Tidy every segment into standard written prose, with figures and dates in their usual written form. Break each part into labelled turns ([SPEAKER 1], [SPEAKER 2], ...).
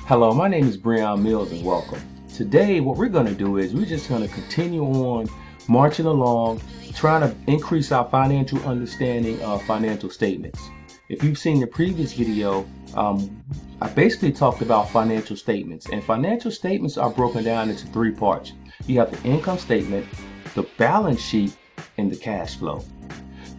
[SPEAKER 1] Hello, my name is Breon Mills and welcome. Today what we're going to do is we're just going to continue on marching along, trying to increase our financial understanding of financial statements. If you've seen the previous video, I basically talked about financial statements, and financial statements are broken down into three parts. You have the income statement, the balance sheet, and the cash flow.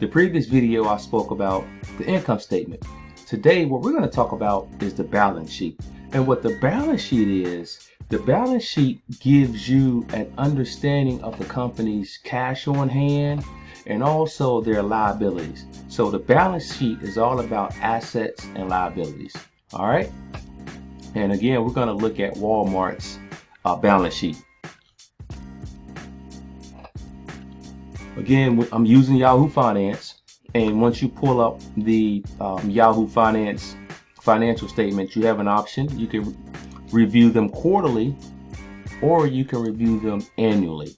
[SPEAKER 1] The previous video I spoke about the income statement. Today what we're going to talk about is the balance sheet. And what the balance sheet is, the balance sheet gives you an understanding of the company's cash on hand and also their liabilities. So the balance sheet is all about assets and liabilities. All right. And again, we're going to look at Walmart's balance sheet. Again, I'm using Yahoo Finance. And once you pull up the Yahoo Finance financial statements, you have an option. You can review them quarterly or you can review them annually.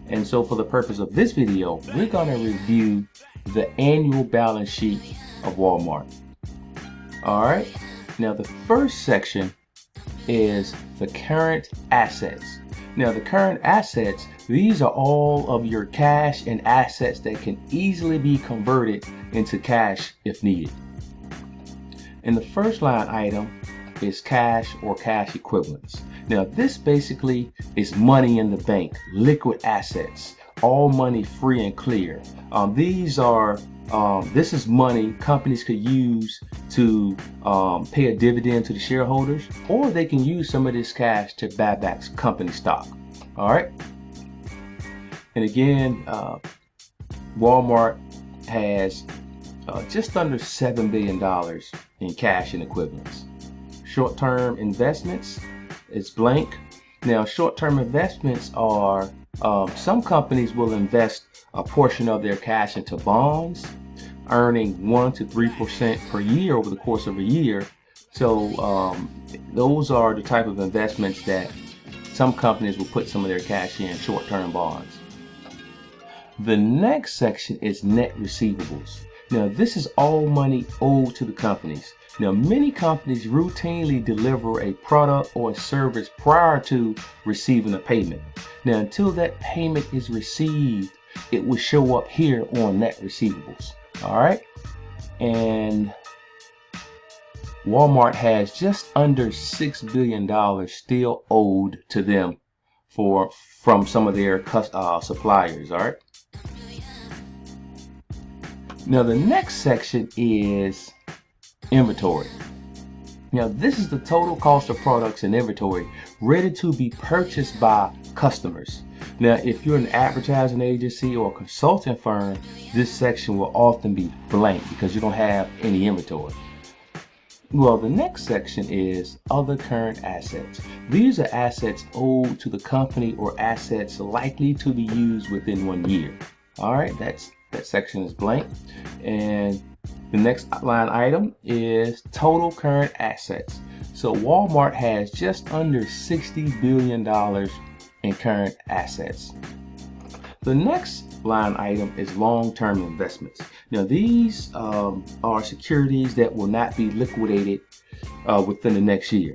[SPEAKER 1] And so for the purpose of this video, we're going to review the annual balance sheet of Walmart. All right. Now the first section is the current assets. Now the current assets, these are all of your cash and assets that can easily be converted into cash if needed. And the first line item is cash or cash equivalents. Now this basically is money in the bank, liquid assets, all money free and clear. This is money companies could use to pay a dividend to the shareholders, or they can use some of this cash to buy back company stock. All right. And again, Walmart has just under $7 billion in cash and equivalents. Short-term investments is blank. Now, short-term investments are some companies will invest a portion of their cash into bonds, earning 1 to 3% per year over the course of a year. So those are the type of investments that some companies will put some of their cash in, short-term bonds. The next section is net receivables. Now this is all money owed to the companies. Now many companies routinely deliver a product or a service prior to receiving a payment. Now until that payment is received, it will show up here on net receivables. All right. And Walmart has just under $6 billion still owed to them from some of their suppliers. All right. Now the next section is inventory. Now this is the total cost of products and inventory ready to be purchased by customers. Now if you're an advertising agency or a consulting firm, this section will often be blank because you don't have any inventory. Well, the next section is other current assets. These are assets owed to the company or assets likely to be used within 1 year. All right, that section is blank. And the next line item is total current assets. So Walmart has just under $60 billion in current assets. The next line item is long-term investments. Now these are securities that will not be liquidated within the next year.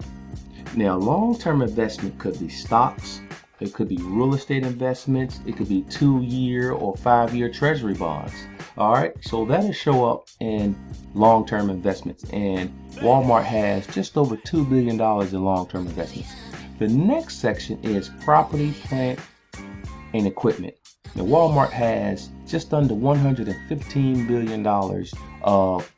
[SPEAKER 1] Now long-term investment could be stocks, it could be real estate investments, it could be 2-year or 5-year treasury bonds. All right, so that'll show up in long-term investments, and Walmart has just over $2 billion in long-term investments. The next section is property, plant, and equipment. Now Walmart has just under $115 billion of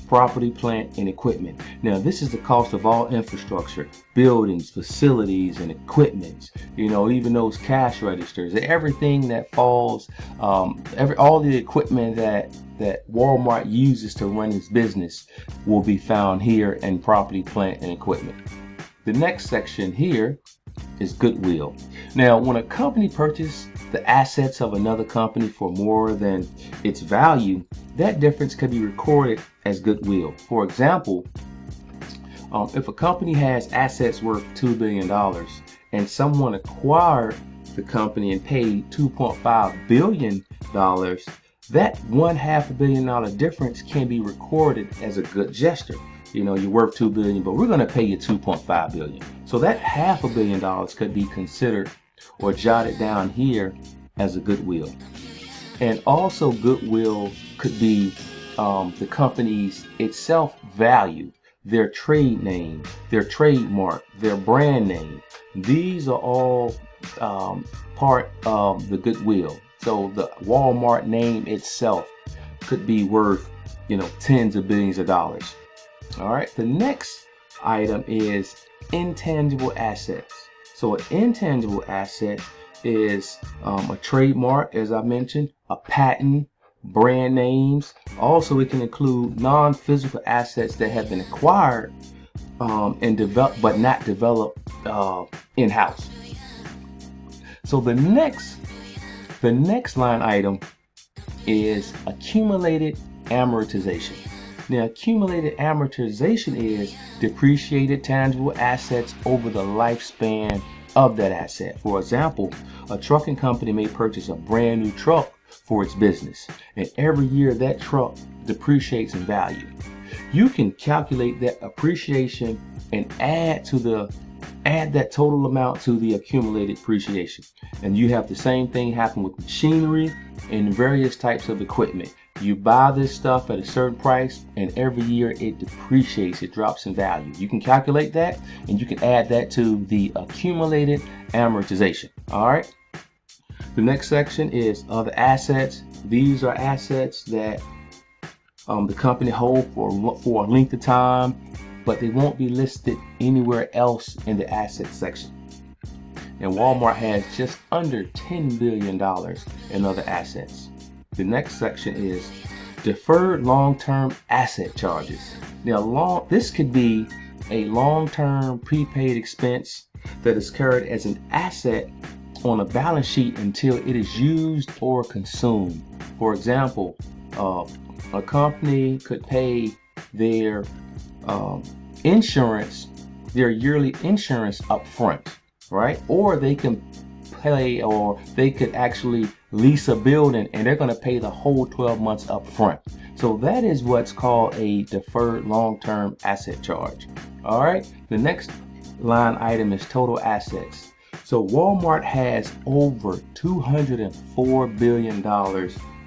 [SPEAKER 1] property, plant, and equipment. Now this is the cost of all infrastructure, buildings, facilities, and equipment. You know, even those cash registers, everything that falls, all the equipment that Walmart uses to run its business will be found here in property, plant, and equipment. The next section here is goodwill. Now when a company purchases the assets of another company for more than its value, that difference can be recorded as goodwill. For example, if a company has assets worth $2 billion and someone acquired the company and paid $2.5 billion, that $0.5 billion difference can be recorded as a good gesture. you're worth $2 billion, but we're going to pay you $2.5 billion. So that $500 million could be considered or jotted down here as a goodwill. And also goodwill could be the company's itself value, their trade name, their trademark, their brand name. These are all part of the goodwill. So the Walmart name itself could be worth, tens of billions of dollars. All right, the next item is intangible assets. So an intangible asset is a trademark, as I mentioned, a patent, brand names. Also, it can include non-physical assets that have been acquired and developed but not developed in-house. So the next line item is accumulated amortization. Now, accumulated amortization is depreciated tangible assets over the lifespan of that asset. For example, a trucking company may purchase a brand new truck for its business, and every year that truck depreciates in value. You can calculate that appreciation and add that total amount to the accumulated depreciation. And you have the same thing happen with machinery and various types of equipment. You buy this stuff at a certain price, and every year it depreciates, it drops in value. You can calculate that, and you can add that to the accumulated amortization. All right. The next section is other assets. These are assets that the company holds for a length of time, but they won't be listed anywhere else in the asset section. And Walmart has just under $10 billion in other assets. The next section is deferred long-term asset charges. Now, this could be a long-term prepaid expense that is carried as an asset on a balance sheet until it is used or consumed. For example, a company could pay their insurance, their yearly insurance up front, right? Or they can pay, or they could actually lease a building and they're going to pay the whole 12 months up front. So that is what's called a deferred long-term asset charge. All right. The next line item is total assets. So Walmart has over $204 billion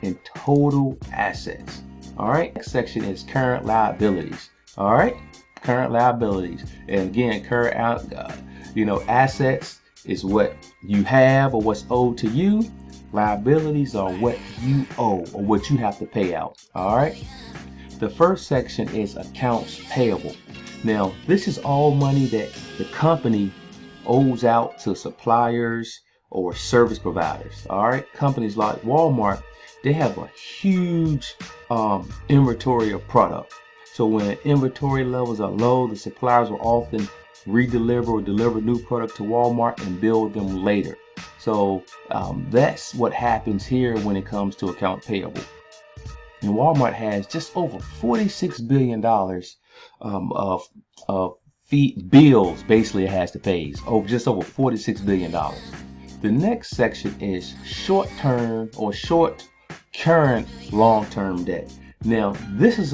[SPEAKER 1] in total assets. All right. Next section is current liabilities. All right. Current liabilities. And again, current assets is what you have or what's owed to you. Liabilities are what you owe or what you have to pay out. All right. The first section is accounts payable. Now, this is all money that the company owes out to suppliers or service providers. All right. Companies like Walmart, they have a huge inventory of product. So when inventory levels are low, the suppliers will often redeliver or deliver new product to Walmart and bill them later. So that's what happens here when it comes to account payable. And Walmart has just over $46 billion of bills basically it has to pay. Just over $46 billion. The next section is short-term or short current long-term debt. Now this is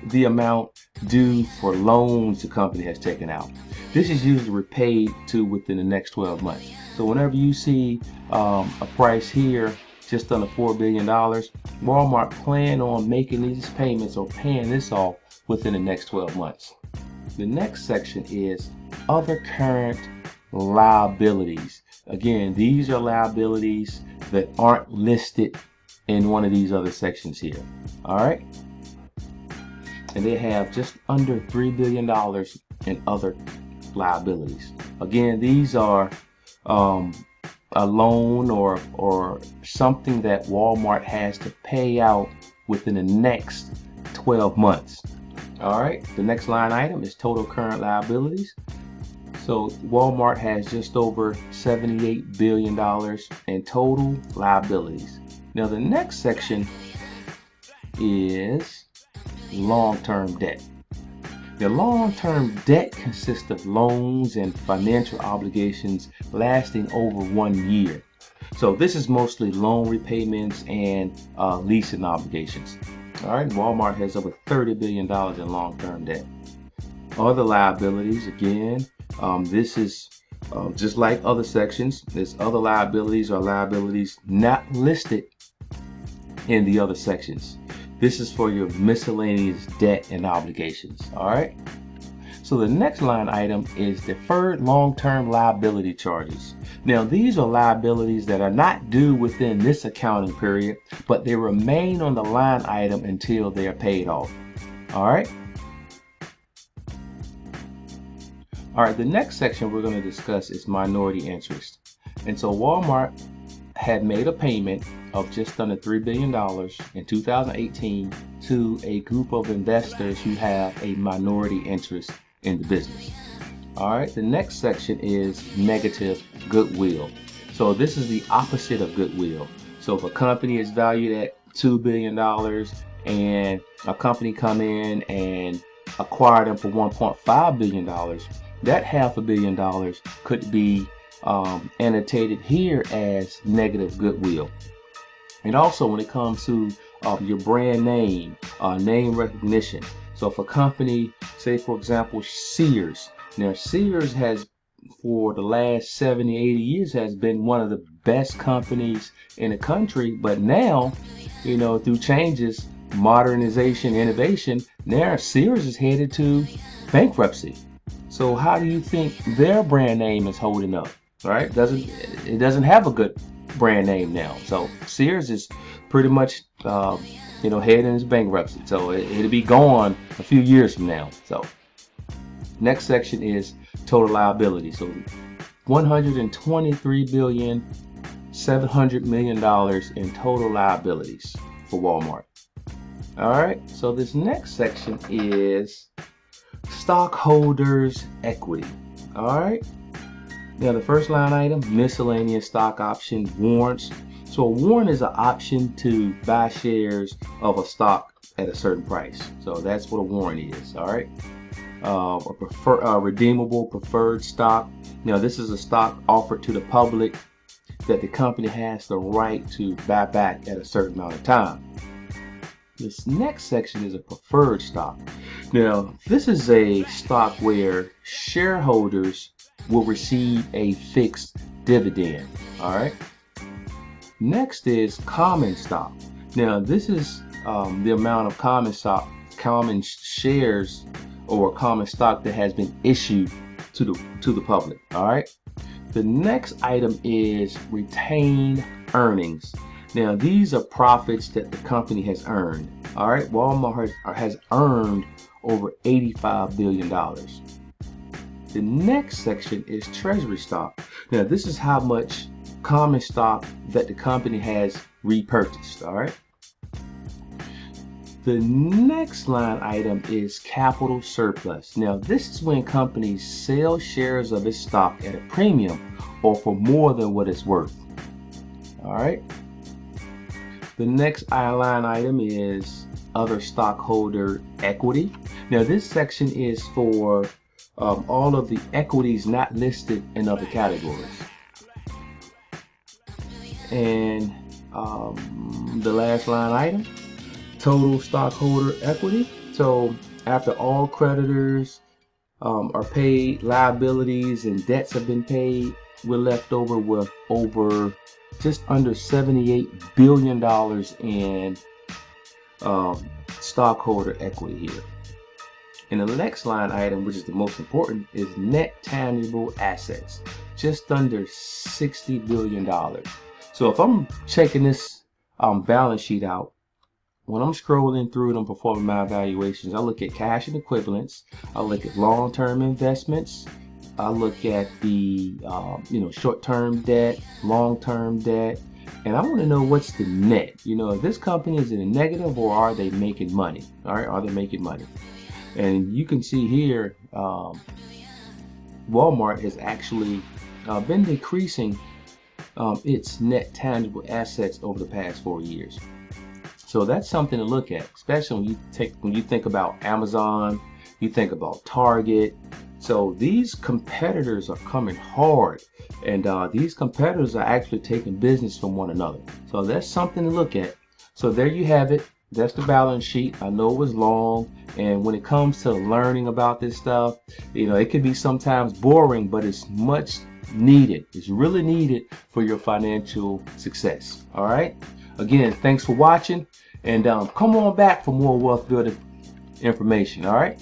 [SPEAKER 1] the amount due for loans the company has taken out. This is usually repaid within the next 12 months. So whenever you see a price here just under $4 billion, Walmart plan on making these payments or paying this off within the next 12 months. The next section is other current liabilities. Again, these are liabilities that aren't listed in one of these other sections here. All right. And they have just under $3 billion in other liabilities. Again, these are a loan or something that Walmart has to pay out within the next 12 months. All right. The next line item is total current liabilities. So Walmart has just over $78 billion in total liabilities. Now the next section is long-term debt. The long-term debt consists of loans and financial obligations lasting over 1 year. So this is mostly loan repayments and leasing obligations. All right, Walmart has over $30 billion in long-term debt. Other liabilities, again, this is just like other sections. There's other liabilities or liabilities not listed in the other sections. This is for your miscellaneous debt and obligations. All right. So the next line item is deferred long-term liability charges. Now these are liabilities that are not due within this accounting period, but they remain on the line item until they are paid off. All right. All right, the next section we're going to discuss is minority interest. And so Walmart had made a payment of just under $3 billion in 2018 to a group of investors who have a minority interest in the business. All right, the next section is negative goodwill. So this is the opposite of goodwill. So if a company is valued at $2 billion and a company come in and acquire them for $1.5 billion, that $500 million could be annotated here as negative goodwill. And also when it comes to your brand name, name recognition. So if a company, say for example, Sears. Now Sears has, for the last 70, 80 years, has been one of the best companies in the country. But now, you know, through changes, modernization, innovation, now Sears is headed to bankruptcy. So how do you think their brand name is holding up? Right? It doesn't have a good brand name now. So Sears is pretty much heading into bankruptcy. So it'll be gone a few years from now. So next section is total liability. So $123.7 billion in total liabilities for Walmart. All right. So this next section is stockholders' equity. All right. Now the first line item, miscellaneous stock option warrants. So a warrant is an option to buy shares of a stock at a certain price. So that's what a warrant is. All right. Redeemable preferred stock. Now this is a stock offered to the public that the company has the right to buy back at a certain amount of time. This next section is a preferred stock. Now this is a stock where shareholders will receive a fixed dividend. All right. Next is common stock. Now this is the amount of common shares or common stock that has been issued to the public. All right. The next item is retained earnings. Now these are profits that the company has earned. All right. Walmart has earned over $85 billion. The next section is treasury stock. Now this is how much common stock that the company has repurchased. All right. The next line item is capital surplus. Now this is when companies sell shares of its stock at a premium or for more than what it's worth. All right. The next line item is other stockholder equity. Now this section is for all of the equities not listed in other categories. And the last line item, total stockholder equity. So after all creditors are paid, liabilities and debts have been paid, we're left over with over just under $78 billion in stockholder equity here. And the next line item, which is the most important, is net tangible assets, just under $60 billion. So if I'm checking this balance sheet out, when I'm scrolling through it and performing my evaluations, I look at cash and equivalents, I look at long-term investments, I look at the short-term debt, long-term debt, and I want to know what's the net. If this company is in a negative or are they making money? All right, are they making money? And you can see here, Walmart has actually been decreasing its net tangible assets over the past 4 years. So that's something to look at, especially when you think about Amazon, you think about Target. So these competitors are coming hard, and these competitors are actually taking business from one another. So that's something to look at. So there you have it. That's the balance sheet. I know it was long, and when it comes to learning about this stuff, it can be sometimes boring, but it's much needed. It's really needed for your financial success. All right. Again, thanks for watching, and come on back for more wealth building information. All right.